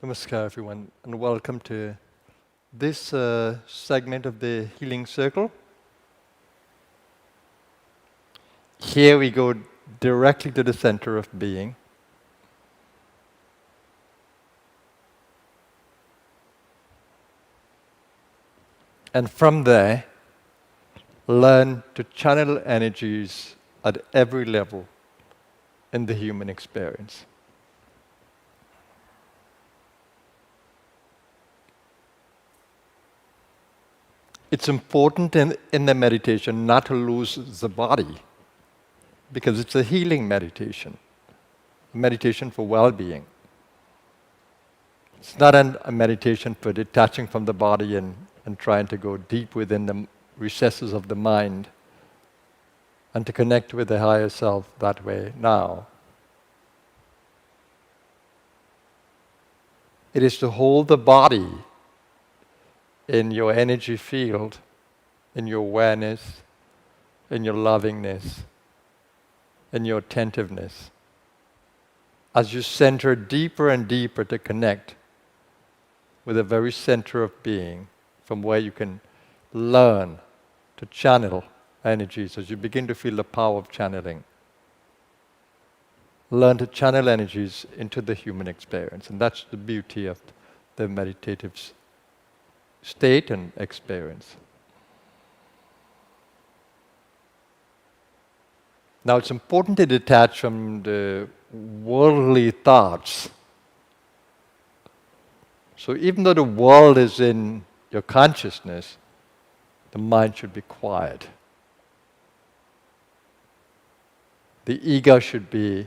Namaskar, everyone, and welcome to this segment of the Healing Circle. Here we go directly to the center of being. And from there, learn to channel energies at every level in the human experience. It's important in the meditation not to lose the body, because it's a healing meditation, a meditation for well-being. It's not a meditation for detaching from the body and trying to go deep within the recesses of the mind and to connect with the higher self that way now. It is to hold the body in your energy field, in your awareness, in your lovingness, in your attentiveness, as you center deeper and deeper to connect with the very center of being, from where you can learn to channel energies as you begin to feel the power of channeling. Learn to channel energies into the human experience, and that's the beauty of the meditative state and experience. Now, it's important to detach from the worldly thoughts. So even though the world is in your consciousness, the mind should be quiet. The ego should be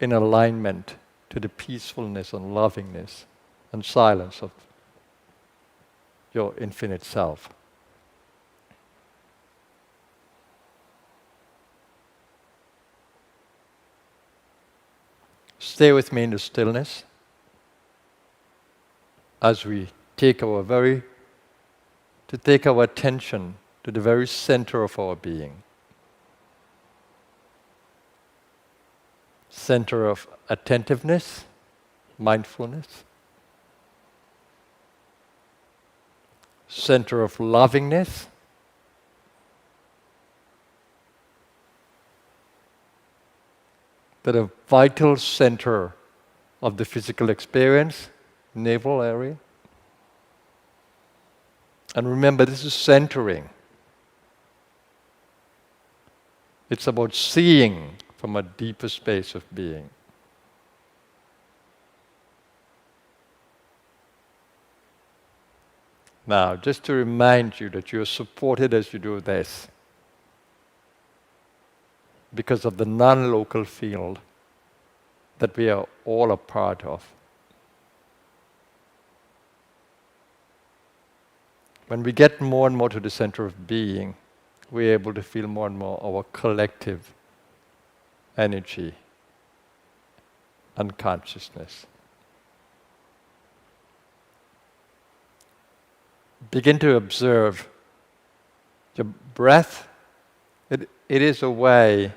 in alignment to the peacefulness and lovingness and silence of your infinite self. Stay with me in the stillness as we take our attention to the very center of our being. Center of attentiveness, mindfulness. Center of lovingness. That a vital center of the physical experience, navel area. And remember, this is centering. It's about seeing from a deeper space of being. Now, just to remind you that you're supported as you do this, because of the non-local field that we are all a part of. When we get more and more to the center of being, we're able to feel more and more our collective energy and consciousness. Begin to observe your breath. It is a way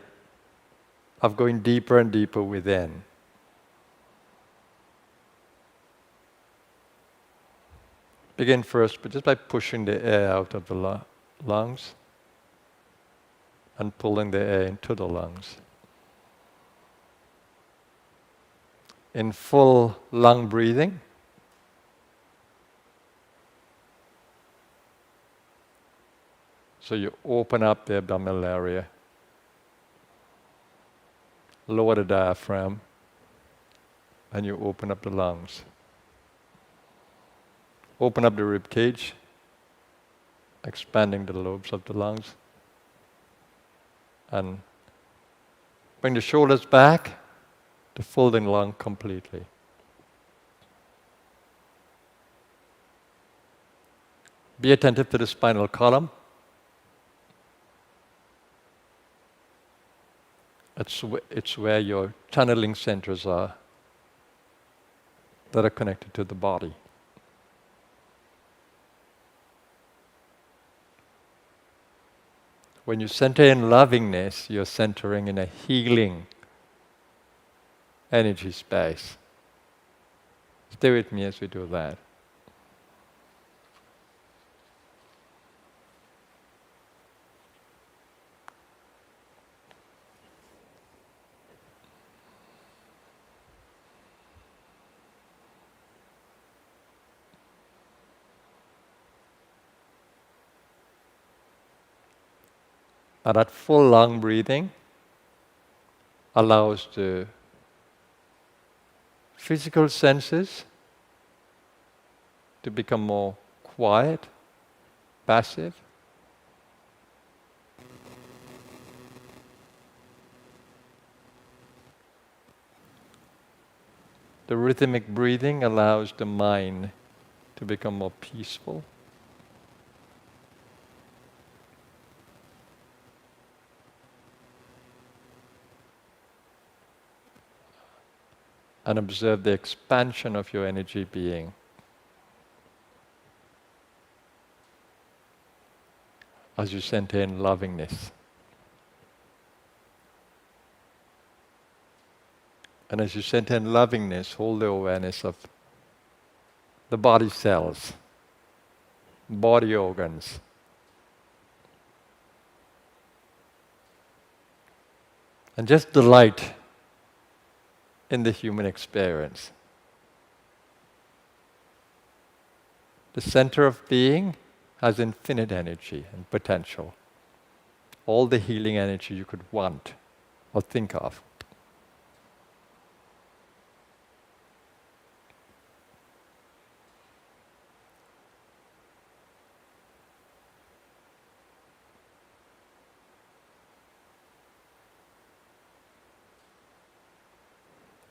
of going deeper and deeper within. Begin first, but just by pushing the air out of the lungs and pulling the air into the lungs. In full lung breathing, so you open up the abdominal area, lower the diaphragm, and you open up the lungs. Open up the rib cage, expanding the lobes of the lungs, and bring the shoulders back to fill the lung completely. Be attentive to the spinal column. It's where your channeling centers are that are connected to the body. When you center in lovingness, you're centering in a healing energy space. Stay with me as we do that. Now that full lung breathing allows the physical senses to become more quiet, passive. The rhythmic breathing allows the mind to become more peaceful. And observe the expansion of your energy being. As you center in lovingness. And as you center in lovingness, hold the awareness of the body cells, body organs. And just delight in the human experience. The center of being has infinite energy and potential. All the healing energy you could want or think of.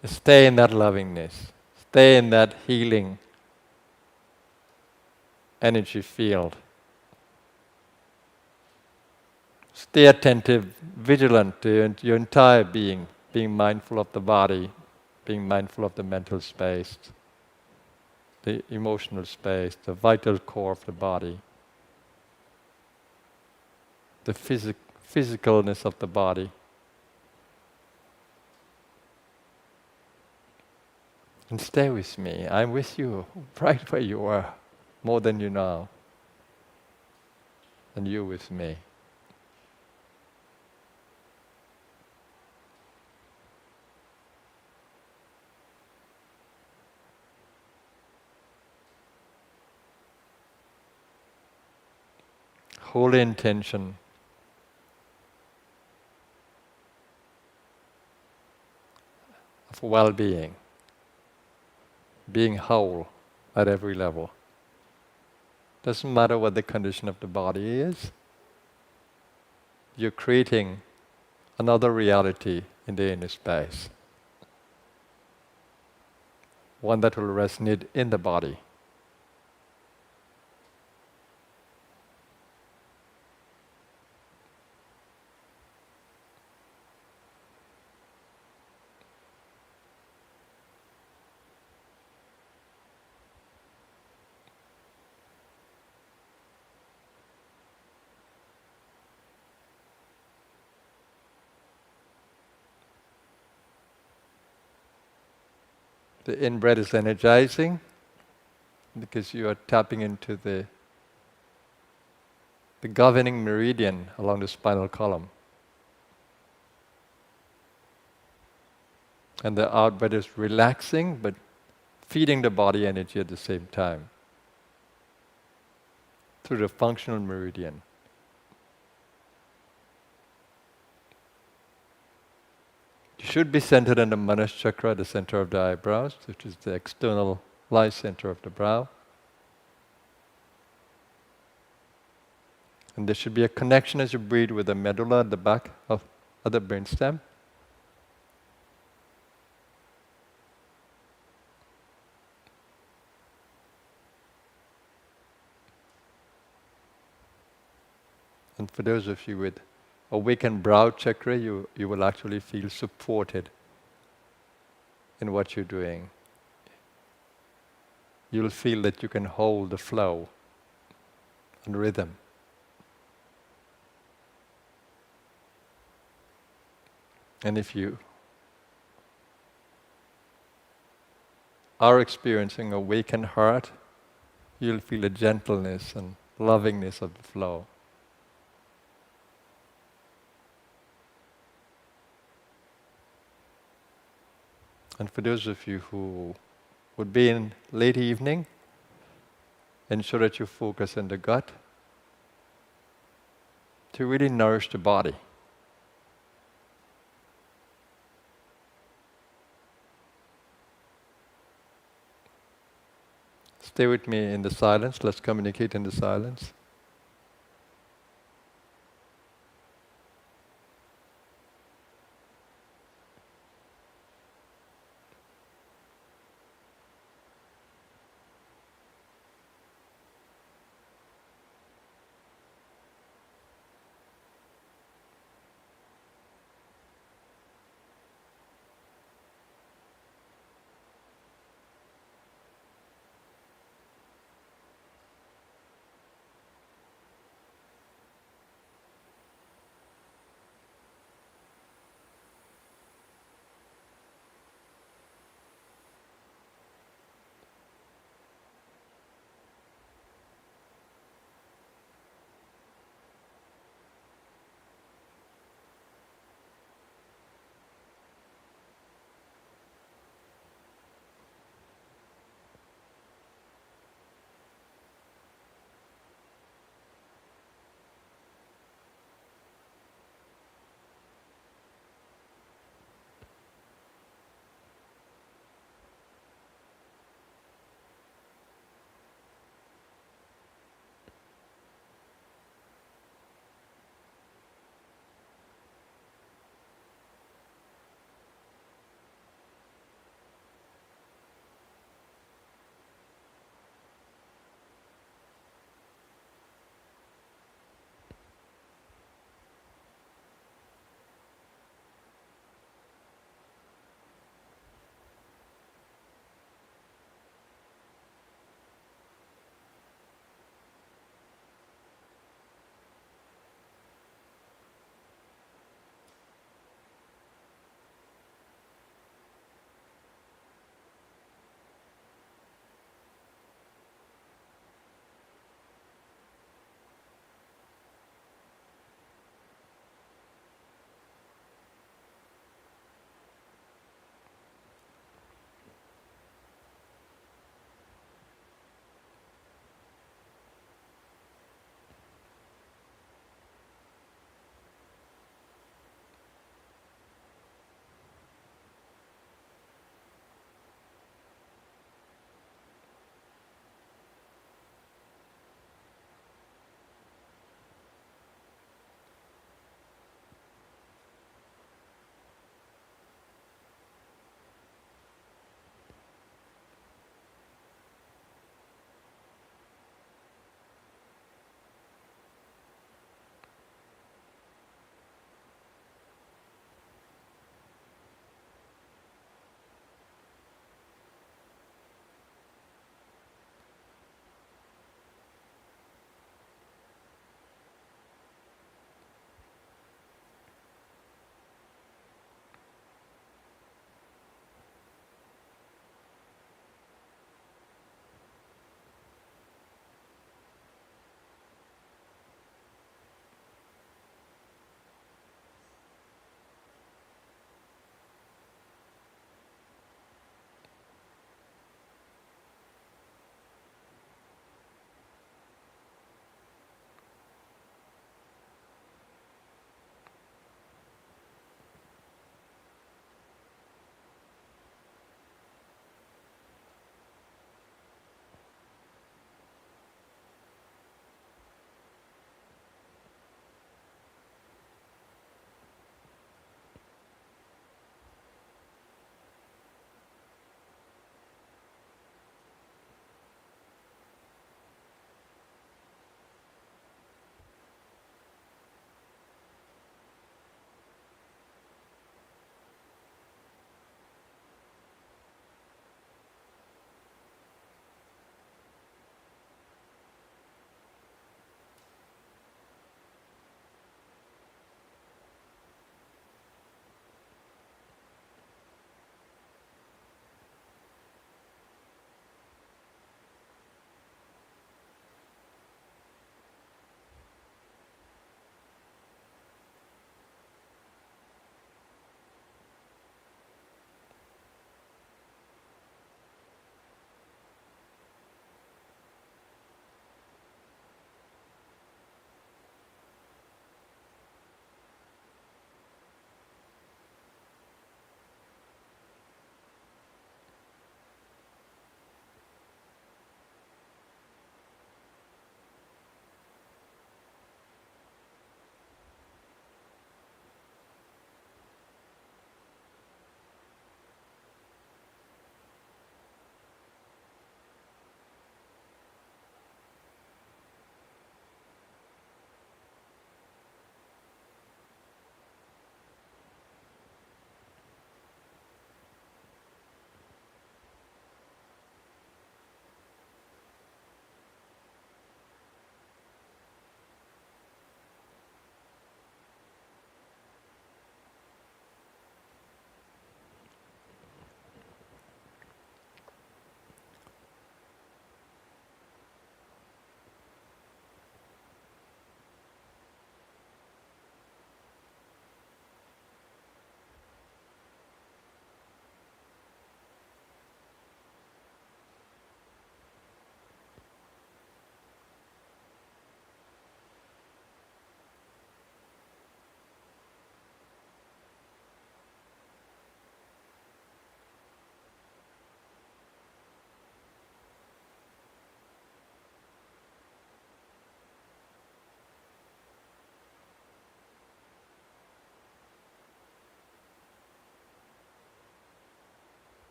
Just stay in that lovingness. Stay in that healing energy field. Stay attentive, vigilant to your entire being mindful of the body, being mindful of the mental space, the emotional space, the vital core of the body, the physicalness of the body. And stay with me. I'm with you right where you are, more than you know. And you with me. Holy intention of well-being, being whole at every level. Doesn't matter what the condition of the body is. You're creating another reality in the inner space. One that will resonate in the body. The in-breath is energizing because you are tapping into the governing meridian along the spinal column. And the out-breath is relaxing but feeding the body energy at the same time through the functional meridian. You should be centered in the Manas chakra, the center of the eyebrows, which is the external light center of the brow. And there should be a connection as you breathe with the medulla at the back of the brainstem. And for those of you with awakened brow chakra, you will actually feel supported in what you're doing. You'll feel that you can hold the flow and rhythm. And if you are experiencing a awakened heart, you'll feel a gentleness and lovingness of the flow. And for those of you who would be in late evening, ensure that you focus in the gut to really nourish the body. Stay with me in the silence. Let's communicate in the silence.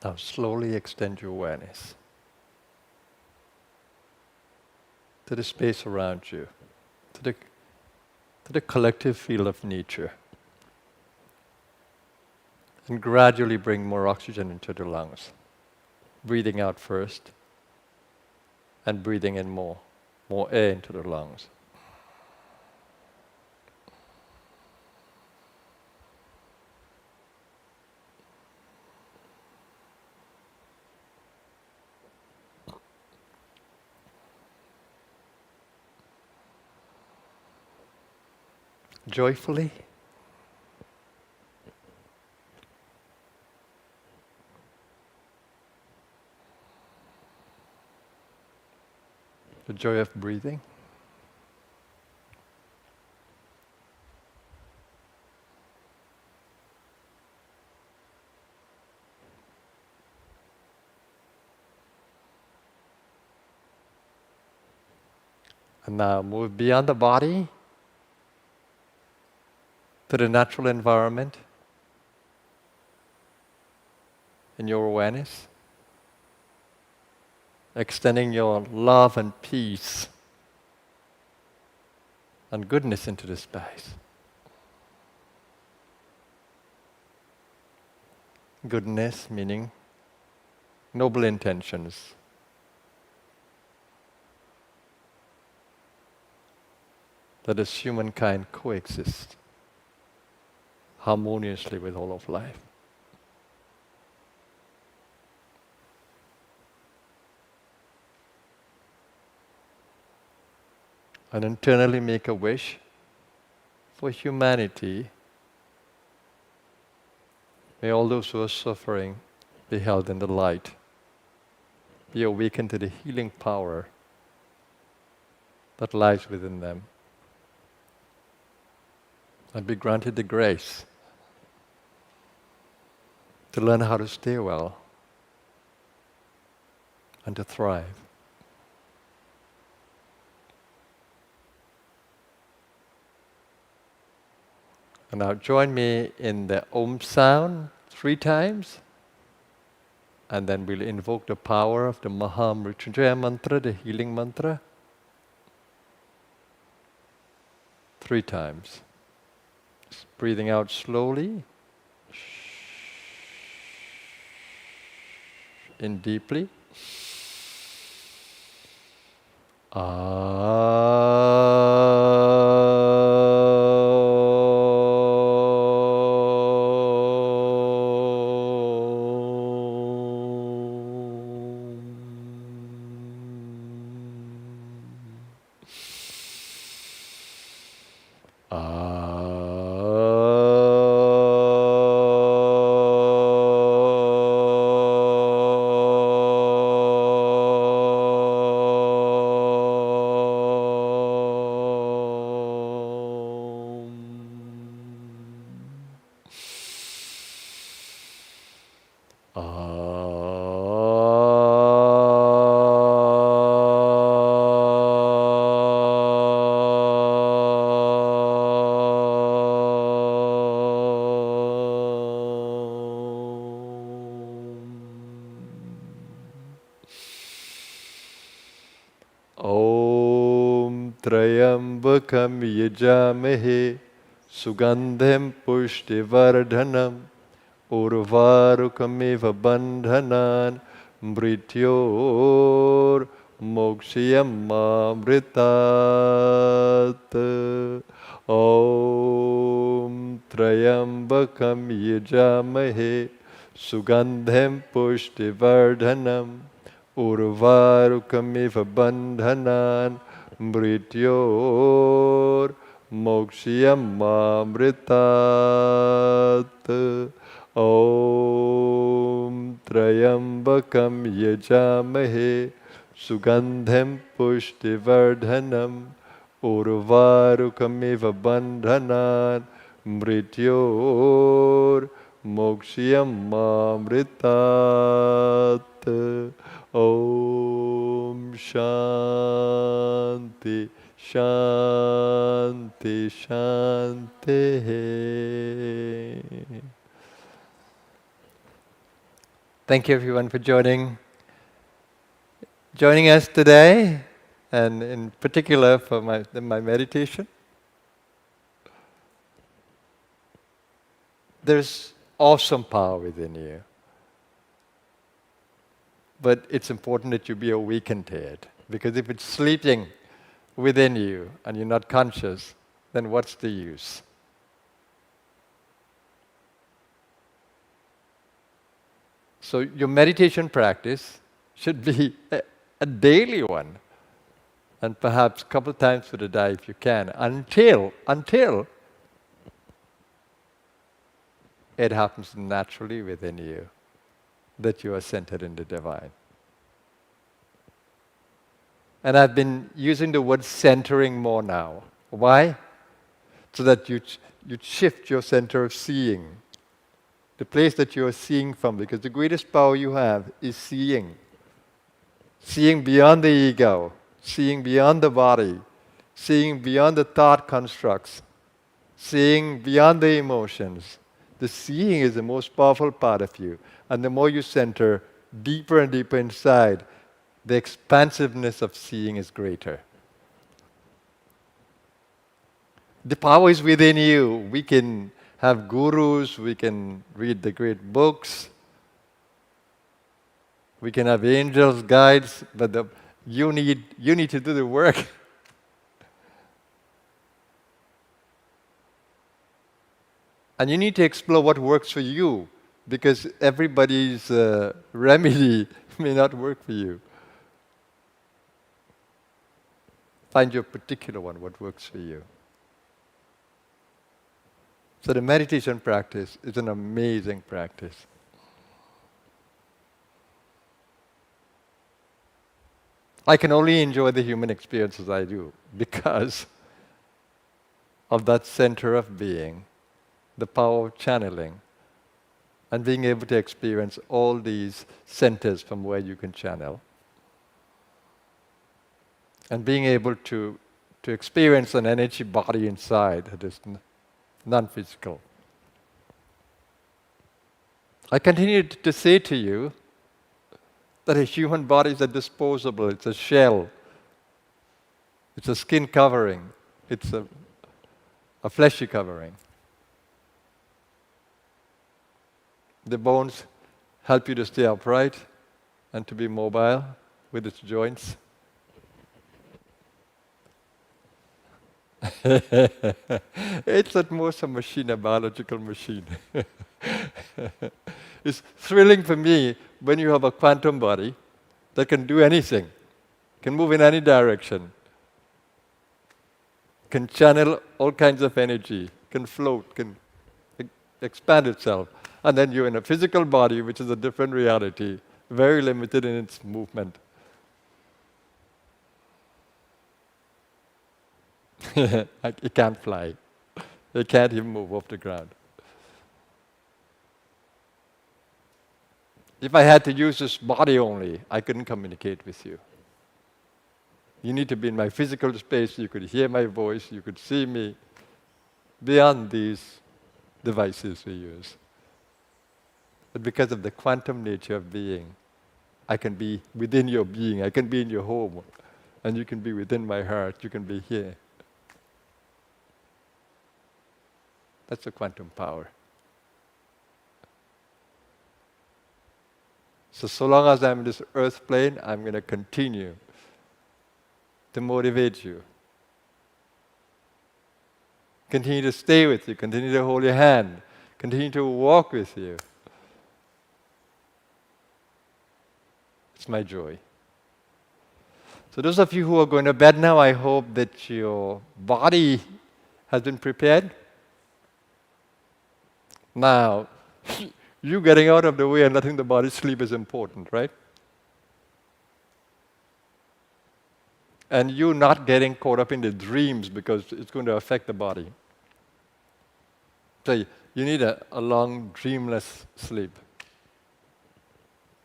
Now slowly extend your awareness to the space around you, to the collective field of nature, and gradually bring more oxygen into the lungs. Breathing out first, and breathing in more air into the lungs. Joyfully. The joy of breathing. And now move beyond the body to the natural environment in your awareness, extending your love and peace and goodness into the space. Goodness meaning noble intentions. That as humankind coexist harmoniously with all of life. And internally make a wish for humanity. May all those who are suffering be held in the light, be awakened to the healing power that lies within them, and be granted the grace to learn how to stay well and to thrive. And now join me in the Om sound 3 times, and then we'll invoke the power of the Mahamrityunjaya mantra, the healing mantra, 3 times. Just breathing out slowly, in deeply. Om Trayambakam Yajamahe Sugandhem Pushtivardhanam Urvarukamiva Bandhanan Mrityor Mokshiyamamritat. Om Trayambakam Yajamahe Sugandhem Pushtivardhanam Urvarukamiva Bandhanan Mrityor Mokshiyamamritat. Om Trayambakam Yajamahe Sugandhem Pushtivardhanam Urvarukamiva Bandhanan Mrityor Mokshiyamamritat. Om Shanti Shanti Shanti. Thank you everyone for joining us today, and in particular for my meditation. There's awesome power within you, but it's important that you be awakened to it, because if it's sleeping within you and you're not conscious, then what's the use? So your meditation practice should be a daily one, and perhaps a couple times for the day if you can, until it happens naturally within you that you are centered in the divine. And I've been using the word centering more now. Why? So that you shift your center of seeing, the place that you are seeing from, because the greatest power you have is seeing. Seeing beyond the ego, seeing beyond the body, seeing beyond the thought constructs, seeing beyond the emotions. The seeing is the most powerful part of you. And the more you center deeper and deeper inside, the expansiveness of seeing is greater. The power is within you. We can have gurus, we can read the great books, we can have angels, guides, but you need to do the work. And you need to explore what works for you, because everybody's remedy may not work for you. Find your particular one, what works for you. So the meditation practice is an amazing practice. I can only enjoy the human experience as I do because of that center of being, the power of channeling, and being able to experience all these centers from where you can channel. And being able to experience an energy body inside that is non-physical. I continue to say to you that a human body is a disposable, it's a shell, it's a skin covering, it's a fleshy covering. The bones help you to stay upright and to be mobile with its joints. It's at most a machine, a biological machine. It's thrilling for me when you have a quantum body that can do anything, can move in any direction, can channel all kinds of energy, can float, can expand itself. And then you're in a physical body, which is a different reality, very limited in its movement. It can't fly. It can't even move off the ground. If I had to use this body only, I couldn't communicate with you. You need to be in my physical space, you could hear my voice, you could see me, beyond these devices we use. But because of the quantum nature of being, I can be within your being, I can be in your home, and you can be within my heart, you can be here. That's the quantum power. So long as I'm in this earth plane, I'm going to continue to motivate you. Continue to stay with you, continue to hold your hand, continue to walk with you. It's my joy. So those of you who are going to bed now, I hope that your body has been prepared. Now, you getting out of the way and letting the body sleep is important, right? And you not getting caught up in the dreams because it's going to affect the body. So you need a long, dreamless sleep.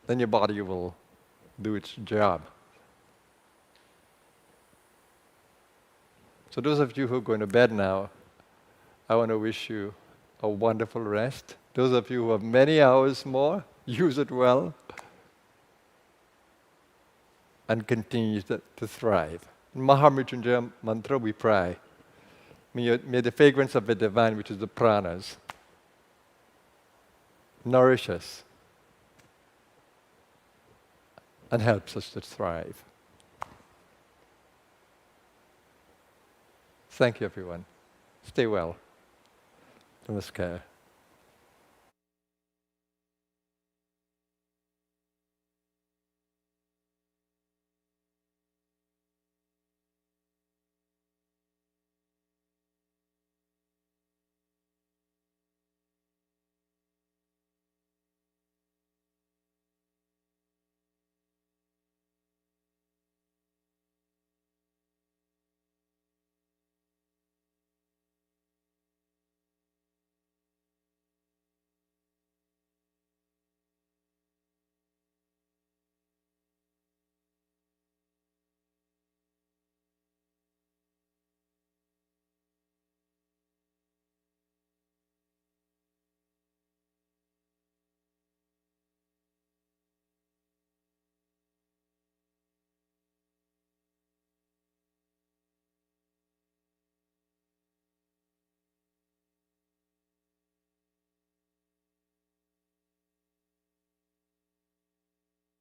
Then your body will do its job. So those of you who are going to bed now, I want to wish you a wonderful rest. Those of you who have many hours more, use it well, and continue to thrive. In Mahamrityunjaya mantra we pray, may the fragrance of the divine, which is the pranas, nourish us and helps us to thrive. Thank you, everyone. Stay well. Namaskar.